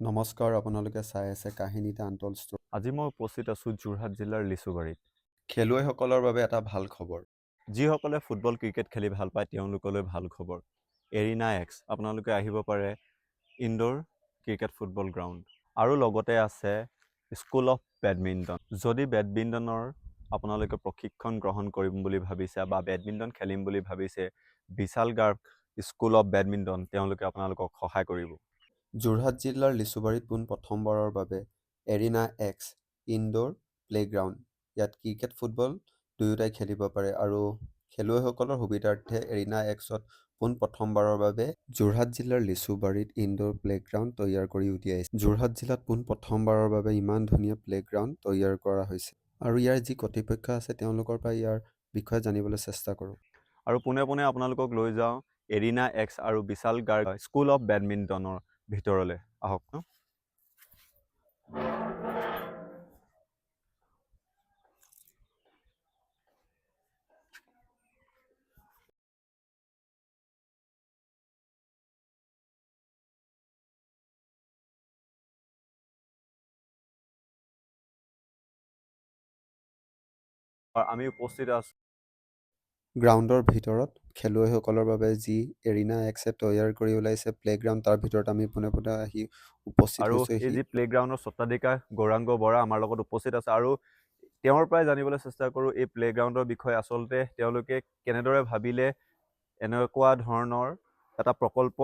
নমস্কাৰ, আপোনালোকে চাই আছে কাহিনীতে আনটল্ড ষ্টৰী। আজি মই উপস্থিত আছোঁ যোৰহাট জিলাৰ লিচুবাৰীত। খেলুৱৈসকলৰ বাবে এটা ভাল খবৰ। যিসকলে ফুটবল ক্ৰিকেট খেলি ভাল পায় তেওঁলোকলৈ ভাল খবৰ। এৰিনা এক্স আপোনালোকে আহিব পাৰে ইনডোৰ ক্ৰিকেট ফুটবল গ্ৰাউণ্ড আৰু লগতে আছে স্কুল অফ বেডমিণ্টন। যদি বেডমিণ্টনৰ আপোনালোকে প্ৰশিক্ষণ গ্ৰহণ কৰিম বুলি ভাবিছে বা বেডমিণ্টন খেলিম বুলি ভাবিছে, বিশাল গাৰ্গ স্কুল অফ বেডমিণ্টন তেওঁলোকে আপোনালোকক সহায় কৰিব। যোৰহাট জিলাৰ লিচুবাৰীত পোনপ্ৰথমবাৰৰ বাবে এৰিনা এক্স ইনডোৰ প্লেগ্ৰাউণ্ড। ইয়াত ক্ৰিকেট ফুটবল দুয়োটাই খেলিব পাৰে আৰু খেলুৱৈসকলৰ সুবিধাৰ্থে এৰিনা এক্সত পোনপ্ৰথমবাৰৰ বাবে যোৰহাট জিলাৰ লিচুবাৰীত ইনডোৰ প্লেগ্ৰাউণ্ড তৈয়াৰ কৰি উলিয়াইছে। যোৰহাট জিলাত পোনপ্ৰথমবাৰৰ বাবে ইমান ধুনীয়া প্লেগ্ৰাউণ্ড তৈয়াৰ কৰা হৈছে আৰু ইয়াৰ যি কৰ্তৃপক্ষ আছে তেওঁলোকৰ পৰা ইয়াৰ বিষয়ে জানিবলৈ চেষ্টা কৰোঁ। আৰু পোনে পোনে আপোনালোকক লৈ যাওঁ এৰিনা এক্স আৰু বিশাল গাৰ্গ স্কুল অফ বেডমিণ্টনৰ ভিতৰলৈ আহক ন। আমি উপস্থিত আছোঁ গ্ৰাউণ্ডৰ ভিতৰত খেলুৱৈসকলৰ বাবে যি এৰিনা এক্সে তৈয়াৰ কৰি ওলাইছে প্লেগ্ৰাউণ্ড, তাৰ ভিতৰত আমি পোনে পোনে আহি উপস্থিত আৰু হৈছোঁ। এই যি প্লেগ্ৰাউণ্ডৰ স্বত্বাধিকাৰ গৌৰাংগ বৰা আমাৰ লগত উপস্থিত আছে আৰু তেওঁৰ পৰাই জানিবলৈ চেষ্টা কৰোঁ এই প্লেগ্ৰাউণ্ডৰ বিষয়ে। আচলতে তেওঁলোকে কেনেদৰে ভাবিলে এনেকুৱা ধৰণৰ এটা প্ৰকল্প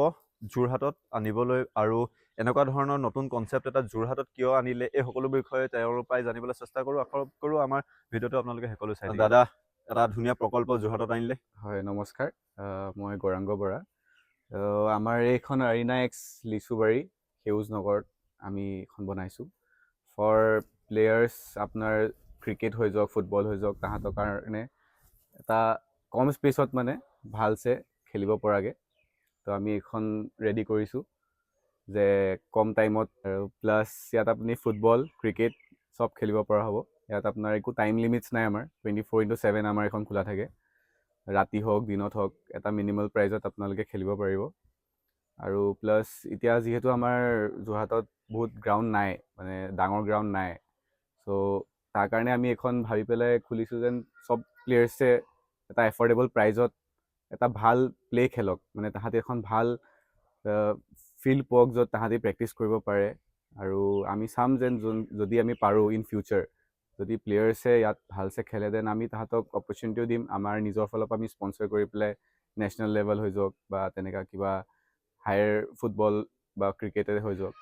যোৰহাটত আনিবলৈ আৰু এনেকুৱা ধৰণৰ নতুন কনচেপ্ট এটা যোৰহাটত কিয় আনিলে, এই সকলো বিষয়ে তেওঁৰ পৰাই জানিবলৈ চেষ্টা কৰোঁ। আশা কৰোঁ আমাৰ ভিডিঅ'টো আপোনালোকে সকলো চাই। দাদা, এটা ধুনীয়া প্ৰকল্প যোৰহাটত আনিলে। হয়, নমস্কাৰ। মই গৌৰাংগ বৰা। আমাৰ এইখন এৰিনা এক্স লিচুবাৰী সেউজ নগৰত আমি এখন বনাইছোঁ ফৰ প্লেয়াৰ্ছ। আপোনাৰ ক্ৰিকেট হৈ যাওক, ফুটবল হৈ যাওক, তাহাঁতৰ কাৰণে এটা কম স্পেচত মানে ভালছে খেলিব পৰাকৈ। তো আমি এইখন ৰেডি কৰিছোঁ যে কম টাইমত, আৰু প্লাছ ইয়াত আপুনি ফুটবল ক্ৰিকেট চব খেলিব পৰা হ'ব। ইয়াত আপোনাৰ একো টাইম লিমিটছ নাই। আমাৰ 24/7 আমাৰ এখন খোলা থাকে। ৰাতি হওক দিনত হওক এটা মিনিমাল প্ৰাইজত আপোনালোকে খেলিব পাৰিব। আৰু প্লাছ এতিয়া যিহেতু আমাৰ যোৰহাটত বহুত গ্ৰাউণ্ড নাই, মানে ডাঙৰ গ্ৰাউণ্ড নাই, চ' তাৰ কাৰণে আমি এখন ভাবি পেলাই খুলিছোঁ যেন চব প্লেয়াৰ্ছে এটা এফৰ্ডেবল প্ৰাইজত এটা ভাল প্লে খেলক, মানে তাহাঁতি এখন ভাল ফিল্ড পাওক য'ত তাহাঁতি প্ৰেক্টিচ কৰিব পাৰে। আৰু আমি চাম যেন যদি আমি পাৰোঁ ইন ফিউচাৰ, যদি প্লেয়াৰ্ছে ইয়াত ভালছে খেলে দেন আমি তাহাঁতক অপৰচুনিটিও দিম। আমাৰ নিজৰ ফালৰ পৰা আমি স্পনচৰ কৰি পেলাই নেশ্যনেল লেভেল হৈ যাওক বা তেনেকুৱা কিবা হায়াৰ ফুটবল বা ক্ৰিকেটে হৈ যাওক।